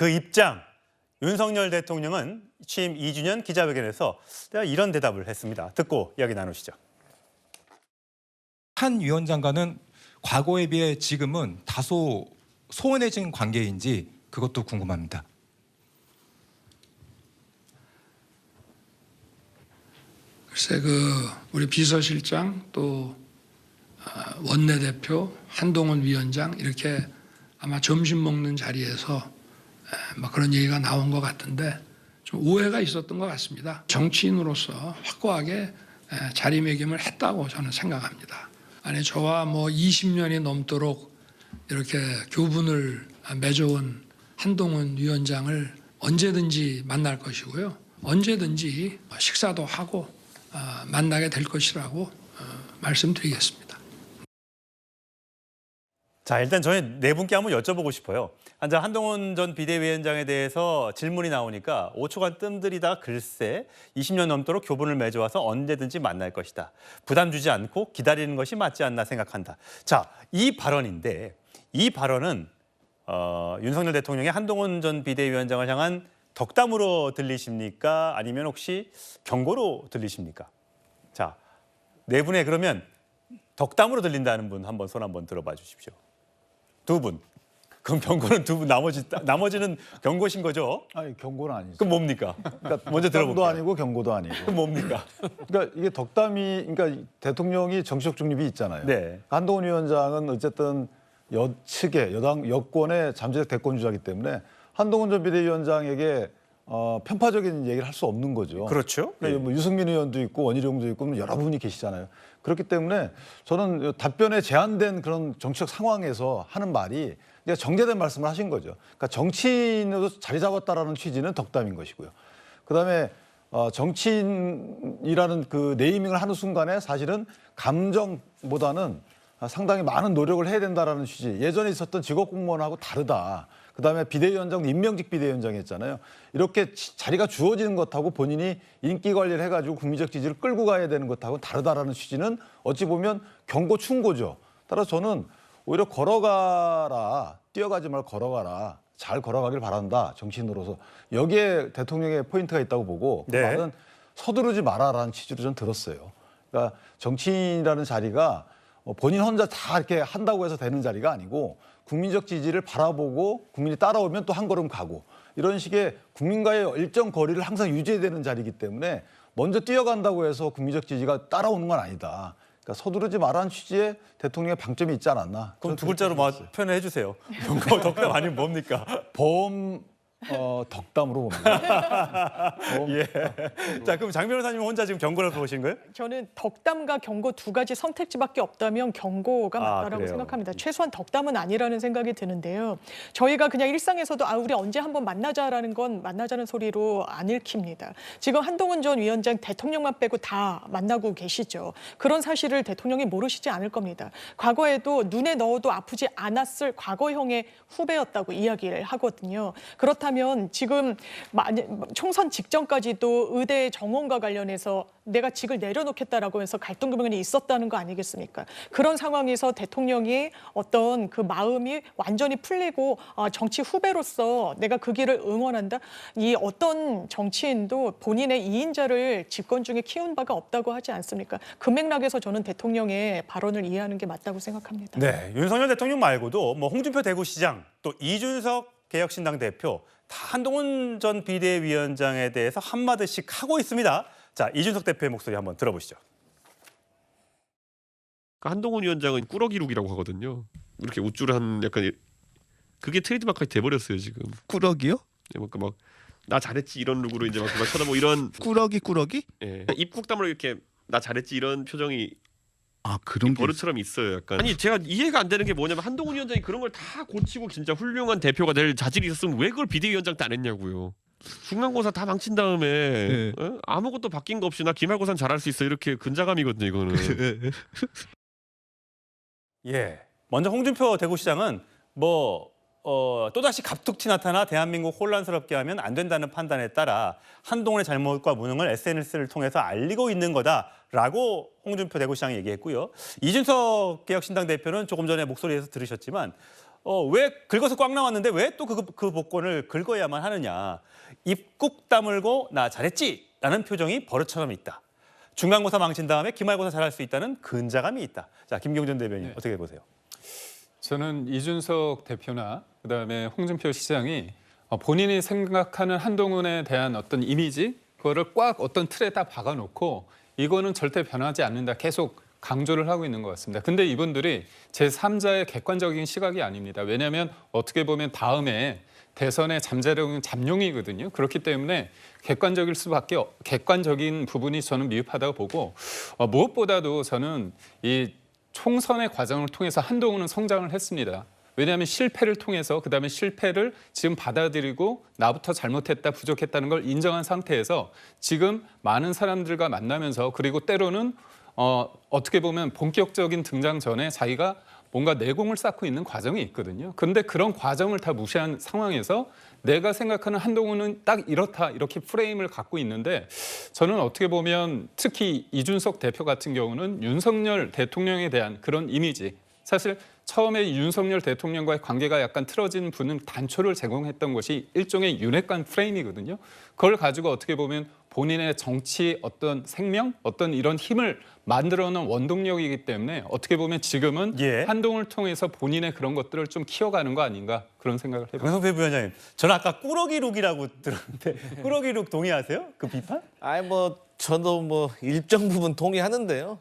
그 입장, 윤석열 대통령은 취임 2주년 기자회견에서 이런 대답을 했습니다. 듣고 이야기 나누시죠. 한 위원장과는 과거에 비해 지금은 다소 소원해진 관계인지 그것도 궁금합니다. 글쎄 우리 비서실장 또 원내대표 한동훈 위원장 이렇게 아마 점심 먹는 자리에서 그런 얘기가 나온 것 같은데 좀 오해가 있었던 것 같습니다. 정치인으로서 확고하게 자리매김을 했다고 저는 생각합니다. 아니 저와 20년이 넘도록 이렇게 교분을 맺어온 한동훈 위원장을 언제든지 만날 것이고요. 언제든지 식사도 하고 만나게 될 것이라고 말씀드리겠습니다. 자, 일단 저희 네 분께 한번 여쭤보고 싶어요. 한동훈 전 비대위원장에 대해서 질문이 나오니까 5초간 뜸들이다 글쎄 20년 넘도록 교분을 맺어와서 언제든지 만날 것이다. 부담 주지 않고 기다리는 것이 맞지 않나 생각한다. 자, 이 발언인데 이 발언은 윤석열 대통령의 한동훈 전 비대위원장을 향한 덕담으로 들리십니까? 아니면 혹시 경고로 들리십니까? 자, 네 분의 그러면 덕담으로 들린다는 분 한번 손 한번 들어봐 주십시오. 두 분. 그럼 경고는 두 분, 나머지는 경고신 거죠? 아니 경고는 아니죠. 그럼 뭡니까? 그러니까 먼저 들어볼게요. 덕담도 아니고 경고도 아니고. 그럼 뭡니까? 그러니까 이게 덕담이 그러니까 대통령이 정치적 중립이 있잖아요. 네. 한동훈 위원장은 어쨌든 여측의 여권의 잠재적 대권 주자이기 때문에 한동훈 전 비대위원장에게 편파적인 얘기를 할 수 없는 거죠. 그렇죠. 그러니까 뭐 유승민 의원도 있고 원희룡도 있고 여러분이 계시잖아요. 그렇기 때문에 저는 답변에 제한된 그런 정치적 상황에서 하는 말이 그냥 정제된 말씀을 하신 거죠. 그러니까 정치인으로 자리 잡았다라는 취지는 덕담인 것이고요. 그다음에 정치인이라는 그 네이밍을 하는 순간에 사실은 감정보다는 상당히 많은 노력을 해야 된다라는 취지. 예전에 있었던 직업공무원하고 다르다. 그다음에 비대위원장 임명직 비대위원장이었잖아요. 이렇게 자리가 주어지는 것하고 본인이 인기 관리를 해가지고 국민적 지지를 끌고 가야 되는 것하고 다르다라는 취지는 어찌 보면 경고 충고죠. 따라서 저는 오히려 걸어가라, 뛰어가지 말고 걸어가라, 잘 걸어가길 바란다 정치인으로서 여기에 대통령의 포인트가 있다고 보고 그 네. 말은 서두르지 마라라는 취지로 전 들었어요. 그러니까 정치인이라는 자리가 본인 혼자 다 이렇게 한다고 해서 되는 자리가 아니고 국민적 지지를 바라보고 국민이 따라오면 또 한 걸음 가고 이런 식의 국민과의 일정 거리를 항상 유지해야 되는 자리이기 때문에 먼저 뛰어간다고 해서 국민적 지지가 따라오는 건 아니다. 그러니까 서두르지 말라는 취지의 대통령의 방점이 있지 않았나. 그럼 두 글자로 표현해 주세요. 경고, 덕담 아니면 뭡니까? 보험 덕담으로 봅니다. 예. 자, 그럼 장 변호사님 혼자 지금 경고를 보신 거예요? 저는 덕담과 경고 두 가지 선택지밖에 없다면 경고가 맞다라고 그래요? 생각합니다. 최소한 덕담은 아니라는 생각이 드는데요. 저희가 그냥 일상에서도 우리 언제 한번 만나자라는 건 만나자는 소리로 안 읽힙니다. 지금 한동훈 전 위원장 대통령만 빼고 다 만나고 계시죠. 그런 사실을 대통령이 모르시지 않을 겁니다. 과거에도 눈에 넣어도 아프지 않았을 과거형의 후배였다고 이야기를 하거든요. 그렇다면 지금 총선 직전까지도 의대 정원과 관련해서 내가 직을 내려놓겠다라고 해서 갈등 구면이 있었다는 거 아니겠습니까? 그런 상황에서 대통령이 어떤 그 마음이 완전히 풀리고 정치 후배로서 내가 그 길을 응원한다. 이 어떤 정치인도 본인의 이인자를 집권 중에 키운 바가 없다고 하지 않습니까? 그 맥락에서 저는 대통령의 발언을 이해하는 게 맞다고 생각합니다. 네, 윤석열 대통령 말고도 홍준표 대구시장 또 이준석 개혁신당 대표 다 한동훈 전 비대위원장에 대해서 한마디씩 하고 있습니다. 자, 이준석 대표의 목소리 한번 들어보시죠. 한동훈 위원장은 꾸러기룩이라고 하거든요. 이렇게 우쭐한 약간 그게 트레이드마크가 돼버렸어요 지금. 꾸러기요? 막 나 잘했지 이런 룩으로 이제 막 쳐다보고 이런 꾸러기? 예. 입국담으로 이렇게 나 잘했지 이런 표정이 그런 게 버릇처럼 있어요. 약간 아니 제가 이해가 안 되는 게 뭐냐면 한동훈 위원장이 그런 걸 다 고치고 진짜 훌륭한 대표가 될 자질이 있었으면 왜 그걸 비대위원장 때 안 했냐고요. 중간고사 다 망친 다음에 네. 아무것도 바뀐 거 없이 나 기말고사는 잘할 수 있어 이렇게 근자감이거든요 이거는. 예. 먼저 홍준표 대구시장은 또다시 갑툭튀 나타나 대한민국 혼란스럽게 하면 안 된다는 판단에 따라 한동훈의 잘못과 무능을 SNS를 통해서 알리고 있는 거다라고 홍준표 대구시장이 얘기했고요. 이준석 개혁신당 대표는 조금 전에 목소리에서 들으셨지만 왜 긁어서 꽉 나왔는데 왜 또 그 복권을 긁어야만 하느냐. 입 꾹 다물고 나 잘했지? 라는 표정이 버릇처럼 있다. 중간고사 망친 다음에 기말고사 잘할 수 있다는 근자감이 있다. 자, 김경준 대변인 네. 어떻게 보세요? 저는 이준석 대표나 그다음에 홍준표 시장이 본인이 생각하는 한동훈에 대한 어떤 이미지 그거를 꽉 어떤 틀에 딱 박아놓고 이거는 절대 변하지 않는다 계속 강조를 하고 있는 것 같습니다. 근데 이분들이 제3자의 객관적인 시각이 아닙니다. 왜냐하면 어떻게 보면 다음에 대선의 잠재력은 잠룡이거든요. 그렇기 때문에 객관적인 부분이 저는 미흡하다고 보고 무엇보다도 저는 이 총선의 과정을 통해서 한동훈은 성장을 했습니다. 왜냐하면 실패를 통해서 그다음에 실패를 지금 받아들이고 나부터 잘못했다 부족했다는 걸 인정한 상태에서 지금 많은 사람들과 만나면서 그리고 때로는 어떻게 보면 본격적인 등장 전에 자기가 뭔가 내공을 쌓고 있는 과정이 있거든요. 그런데 그런 과정을 다 무시한 상황에서 내가 생각하는 한동훈은 딱 이렇다 이렇게 프레임을 갖고 있는데 저는 어떻게 보면 특히 이준석 대표 같은 경우는 윤석열 대통령에 대한 그런 이미지 사실 처음에 윤석열 대통령과의 관계가 약간 틀어진 분은 단초를 제공했던 것이 일종의 윤핵관 프레임이거든요. 그걸 가지고 어떻게 보면 본인의 정치 어떤 생명, 어떤 이런 힘을 만들어놓은 원동력이기 때문에 어떻게 보면 지금은 예. 한동훈을 통해서 본인의 그런 것들을 좀 키워가는 거 아닌가 그런 생각을 해봅니다. 강성태 부위원장님, 저는 아까 꾸러기룩이라고 들었는데 꾸러기룩 동의하세요? 그 비판? 아니 뭐 저도 뭐 일정 부분 동의하는데요.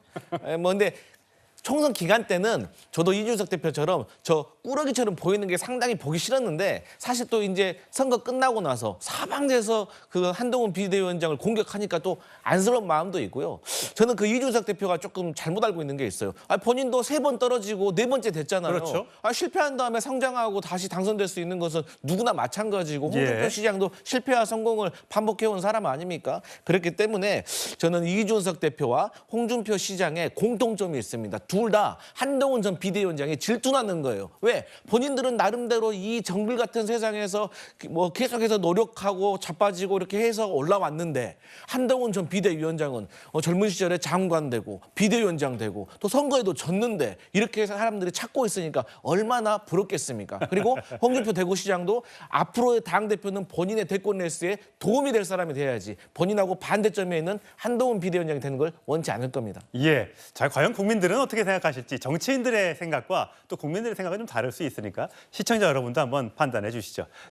뭐 근데 총선 기간 때는 저도 이준석 대표처럼 저 꾸러기처럼 보이는 게 상당히 보기 싫었는데 사실 또 이제 선거 끝나고 나서 사방에서 그 한동훈 비대위원장을 공격하니까 또 안쓰러운 마음도 있고요. 저는 그 이준석 대표가 조금 잘못 알고 있는 게 있어요. 본인도 3번 떨어지고 4번째 됐잖아요. 그렇죠. 실패한 다음에 성장하고 다시 당선될 수 있는 것은 누구나 마찬가지고 홍준표 예. 시장도 실패와 성공을 반복해온 사람 아닙니까? 그렇기 때문에 저는 이준석 대표와 홍준표 시장의 공통점이 있습니다. 둘 다 한동훈 전 비대위원장이 질투나는 거예요. 왜? 본인들은 나름대로 이 정글 같은 세상에서 뭐 계속해서 노력하고 자빠지고 이렇게 해서 올라왔는데 한동훈 전 비대위원장은 젊은 시절에 장관 되고 비대위원장 되고 또 선거에도 졌는데 이렇게 해서 사람들이 찾고 있으니까 얼마나 부럽겠습니까? 그리고 홍준표 대구시장도 앞으로의 당대표는 본인의 대권 레이스에 도움이 될 사람이 돼야지 본인하고 반대점에 있는 한동훈 비대위원장이 되는 걸 원치 않을 겁니다. 예. 자, 과연 국민들은 어떻게 생각하실지 정치인들의 생각과 또 국민들의 생각은 좀 다를 수 있으니까 시청자 여러분도 한번 판단해 주시죠.